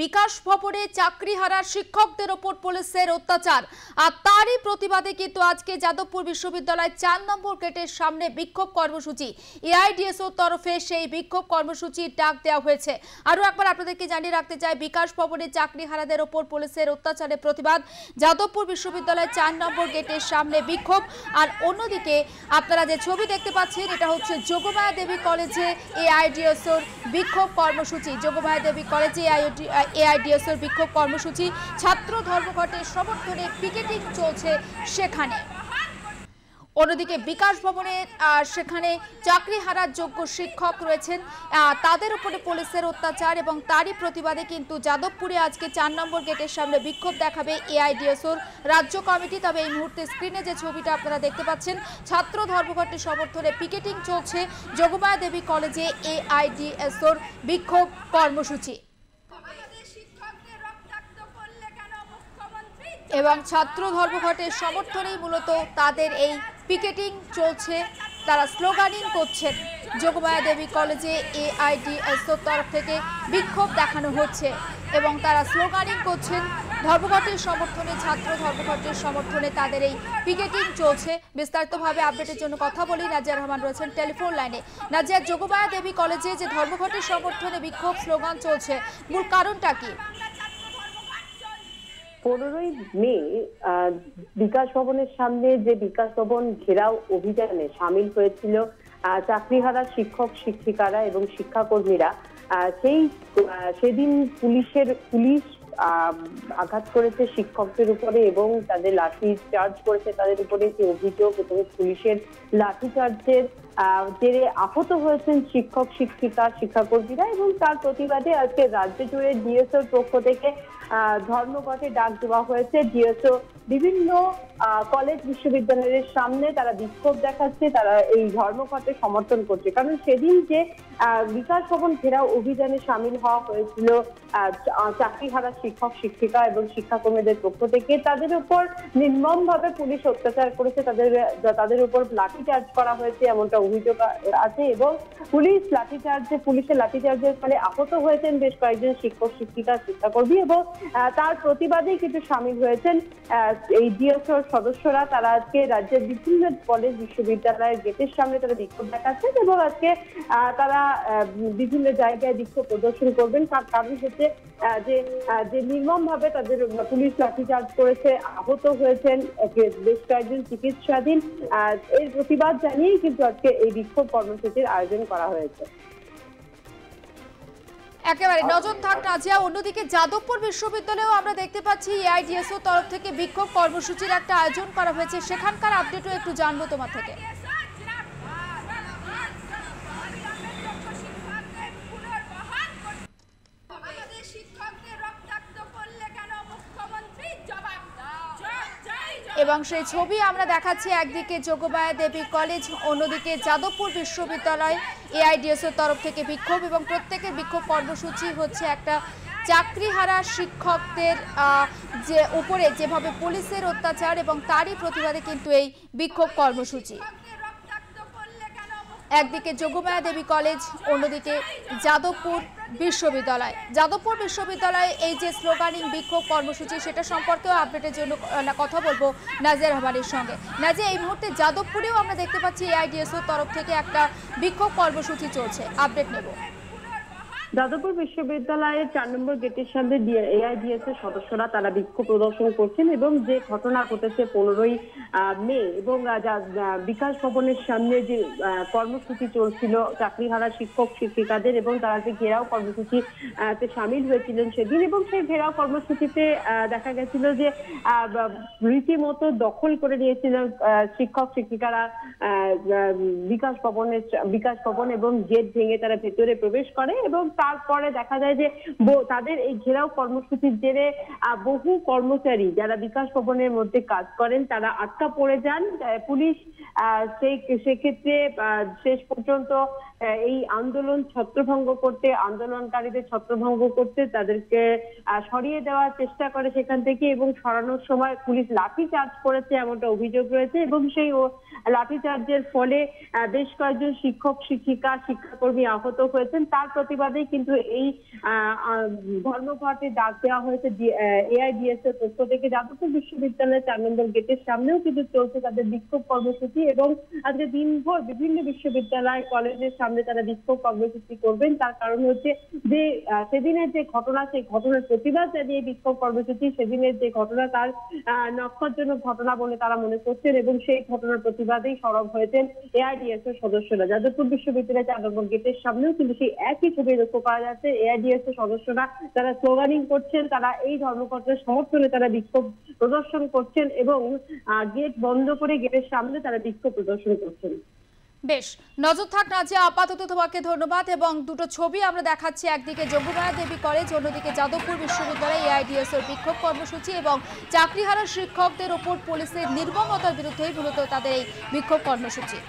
বিকাশ ভবনে চাকরিহারা শিক্ষকদের ওপর পুলিশের অত্যাচার আর তারই প্রতিবাদে কিন্তু আজকে যাদবপুর বিশ্ববিদ্যালয় ৪ নম্বর গেটের সামনে বিক্ষোভ কর্মসূচি এআইডিএসওর তরফে সেই বিক্ষোভ কর্মসূচির ডাক দেওয়া হয়েছে। আরও একবার আপনাদেরকে জানিয়ে রাখতে চাই, বিকাশ ভবনে চাকরিহারাদের ওপর পুলিশের অত্যাচারের প্রতিবাদ, যাদবপুর বিশ্ববিদ্যালয় ৪ নম্বর গেটের সামনে বিক্ষোভ। আর অন্যদিকে আপনারা যে ছবি দেখতে পাচ্ছেন, এটা হচ্ছে যোগমায়া দেবী কলেজে এআইডিএসওর বিক্ষোভ কর্মসূচি। যোগমায়া দেবী কলেজে এআইডিএসওর বিক্ষোভ কর্মসূচি, ছাত্র ধর্মঘটের সমর্থনে পিকেটিং চলছে সেখানে। অন্যদিকে বিকাশ ভবনে সেখানে চাকরি হারার যোগ্য শিক্ষক রয়েছেন, তাদের উপরে পুলিশের অত্যাচার এবং তারই প্রতিবাদে কিন্তু যাদবপুরে আজকে ৪ নম্বর গেটের সামনে বিক্ষোভ দেখাবে এআইডিএসওর রাজ্য কমিটি। তবে এই মুহূর্তে স্ক্রিনে যে ছবিটা আপনারা দেখতে পাচ্ছেন, ছাত্র ধর্মঘটের সমর্থনে পিকেটিং চলছে যোগমায়া দেবী কলেজে এআইডিএসওর বিক্ষোভ কর্মসূচি। এবং ছাত্র ধর্মঘটের সমর্থনেই মূলত তাদের এই পিকেটিং চলছে, তারা স্লোগানিং করছেন। যোগমায়া দেবী কলেজে এআইডিএসওর তরফ থেকে বিক্ষোভ দেখানো হচ্ছে এবং তারা স্লোগানিং করছেন ধর্মঘটের সমর্থনে, ছাত্র ধর্মঘটের সমর্থনে তাদের এই পিকেটিং চলছে। বিস্তারিতভাবে আপডেটের জন্য কথা বলি, নাজিয়া রহমান রয়েছেন টেলিফোন লাইনে। নাজিয়া, যোগমায়া দেবী কলেজে যে ধর্মঘটের সমর্থনে বিক্ষোভ স্লোগান চলছে, মূল কারণটা কি? 15ই মে বিকাশ ভবনের সামনে যে বিকাশ ভবন ঘেরাও অভিযানে সামিল হয়েছিল চাকরিহারা শিক্ষক শিক্ষিকারা এবং শিক্ষাকর্মীরা, সেদিন পুলিশ আঘাত করেছে শিক্ষকদের উপরে এবং তাদের লাঠি চার্জ করেছে তাদের উপরে, যে অভিযোগ এবং পুলিশের লাঠিচার্জের জেরে আহত হয়েছেন শিক্ষক শিক্ষিকা শিক্ষাকর্মীরা এবং তার প্রতিবাদে আজকে রাজ্য জুড়ে ডিএসওর পক্ষ থেকে ধর্মঘটে ডাক দেওয়া হয়েছে। ডিএসও বিভিন্ন কলেজ বিশ্ববিদ্যালয়ের সামনে তারা বিক্ষোভ দেখাচ্ছে, তারা এই ধর্মঘটে সমর্থন করছে। কারণ সেদিন যে বিকাশ ভবন ঘেরাও অভিযানে সামিল হওয়া হয়েছিল চাকরিহারা শিক্ষক শিক্ষিকা এবং শিক্ষাকর্মীদের পক্ষ থেকে, তাদের উপর নির্মমভাবে পুলিশ অত্যাচার করেছে, তাদের উপর লাঠিচার্জ করা হয়েছে এমনটা অভিযোগ আছে এবং পুলিশের লাঠিচার্জের ফলে আহত হয়েছেন বেশ কয়েকজন শিক্ষক শিক্ষিকা শিক্ষাকর্মী এবং তার প্রতিবাদেই কিন্তু সামিল হয়েছেন এই ডিএসওর সদস্যরা। তারা আজকে রাজ্যের বিভিন্ন কলেজ বিশ্ববিদ্যালয়ের গেটের সামনে তারা বিক্ষোভ দেখাচ্ছেন এবং আজকে তারা বিভিন্ন জায়গায় বিক্ষোভ প্রদর্শন করবেন। তার কারণ হচ্ছে যে নির্মমভাবে তাদের পুলিশ লাঠিচার্জ করেছে, আহত হয়েছেন বেশ কয়েকজন চিকিৎসাধীন। এর প্রতিবাদ জানিয়েই কিন্তু আজকে এই বিক্ষোভ কর্মসূচির আয়োজন করা হয়েছে। একেবারে নজর থাক নাজিয়া। অন্যদিকে যাদবপুর বিশ্ববিদ্যালয়েও আমরা দেখতে পাচ্ছি এআইডিএসওর তরফ থেকে বিক্ষোভ কর্মসূচির একটা আয়োজন করা হয়েছে, সেখানকার আপডেটও একটু জানবো তোমার থেকে। এবং সেই ছবি আমরা দেখাচ্ছি, একদিকে যোগমায়া দেবী কলেজ, অন্যদিকে যাদবপুর বিশ্ববিদ্যালয় এআইডিএসওর তরফ থেকে বিক্ষোভ এবং প্রত্যেকের বিক্ষোভ কর্মসূচি হচ্ছে একটা চাকরিহারা শিক্ষকদের যে উপরে যেভাবে পুলিশের অত্যাচার এবং তারই প্রতিবাদে কিন্তু এই বিক্ষোভ কর্মসূচি। একদিকে যোগমায়া দেবী কলেজ, অন্যদিকে যাদবপুর বিশ্ববিদ্যালয় এই যে স্লোগানিং বিক্ষোভ কর্মসূচি, সেটা সম্পর্কেও আপডেটের জন্য কথা বলবো নাজিয়া রহমানের সঙ্গে। নাজিয়া, এই মুহূর্তে যাদবপুরেও আমরা দেখতে পাচ্ছি এআইডিএসওর তরফ থেকে একটা বিক্ষোভ কর্মসূচি চলছে, আপডেট নেব। যাদবপুর বিশ্ববিদ্যালয়ের ৪ নম্বর গেটের সামনে এআইডিএসওর সদস্যরা তারা বিক্ষোভ প্রদর্শন করছেন এবং যে ঘটনা ঘটেছে 15ই মে এবং বিকাশ ভবনের সামনে যে কর্মসূচি চলছিল চাকরিহারা শিক্ষক শিক্ষিকাদের এবং তারা যে ঘেরাও কর্মসূচিতে সামিল হয়েছিলেন সেদিন, এবং সেই ঘেরাও কর্মসূচিতে দেখা গেছিল যে রীতিমতো দখল করে নিয়েছিলেন শিক্ষক শিক্ষিকারা বিকাশ ভবন এবং গেট ভেঙে তারা ভেতরে প্রবেশ করে এবং তারপরে দেখা যায় যে তাদের এই ঘেরাও কর্মসূচির জেরে বহু কর্মচারী যারা বিকাশ ভবনের মধ্যে কাজ করেন তারা আটকা পড়ে যান। পুলিশ সেক্ষেত্রে শেষ পর্যন্ত এই আন্দোলন আন্দোলনকারীদের ছত্রভঙ্গ করতে তাদেরকে সরিয়ে দেওয়ার চেষ্টা করে সেখান থেকে, এবং সরানোর সময় পুলিশ লাঠি চার্জ করেছে এমনটা অভিযোগ রয়েছে এবং সেই লাঠিচার্জের ফলে বেশ কয়েকজন শিক্ষক শিক্ষিকা শিক্ষাকর্মী আহত হয়েছেন। তার প্রতিবাদে কিন্তু এই ধর্মঘটে ডাক দেওয়া হয়েছে এআইডিএস এর পক্ষ থেকে। যাদবপুর বিশ্ববিদ্যালয়ের 4 নম্বর গেটের সামনেও কিন্তু চলছে তাদের বিক্ষোভ কর্মসূচি, এবং আজকে দিনভর বিভিন্ন বিশ্ববিদ্যালয় কলেজের সামনে তারা বিক্ষোভ কর্মসূচি করবেন। তার কারণ হচ্ছে যে সেদিনের যে ঘটনা, সেই ঘটনার প্রতিবাদ জানিয়ে বিক্ষোভ কর্মসূচি, সেদিনের যে ঘটনা তার নক্ষত্রজনক ঘটনা বলে তারা মনে করছেন, এবং সেই ঘটনার প্রতিবাদেই সরব হয়েছেন এআইডিএস এর সদস্যরা। যাদবপুর বিশ্ববিদ্যালয়ের 4 নম্বর গেটের সামনেও কিন্তু সেই একই ছবি লক্ষ্য করা যাচ্ছে। এআইডিএস এর সদস্যরা তারা স্লোগানিং করছেন, তারা এই ধর্মঘটের সমর্থনে তারা বিক্ষোভ প্রদর্শন করছেন, এবং গেট বন্ধ করে গেটের সামনে তারা বিক্ষোভ প্রদর্শন করছেন। বেশ, নজর থাক নাজিয়া, আপাতত তোমাকে ধন্যবাদ। এবং দুটো ছবি আমরা দেখাচ্ছি, একদিকে যমুনা দেবী কলেজ, অন্যদিকে যাদবপুর বিশ্ববিদ্যালয়ে এআইডিএস এর বিক্ষোভ কর্মসূচি এবং চাকরিহারা শিক্ষকদের ওপর পুলিশের নির্মমতার বিরুদ্ধেই মূলত তাদের এই বিক্ষোভ কর্মসূচি।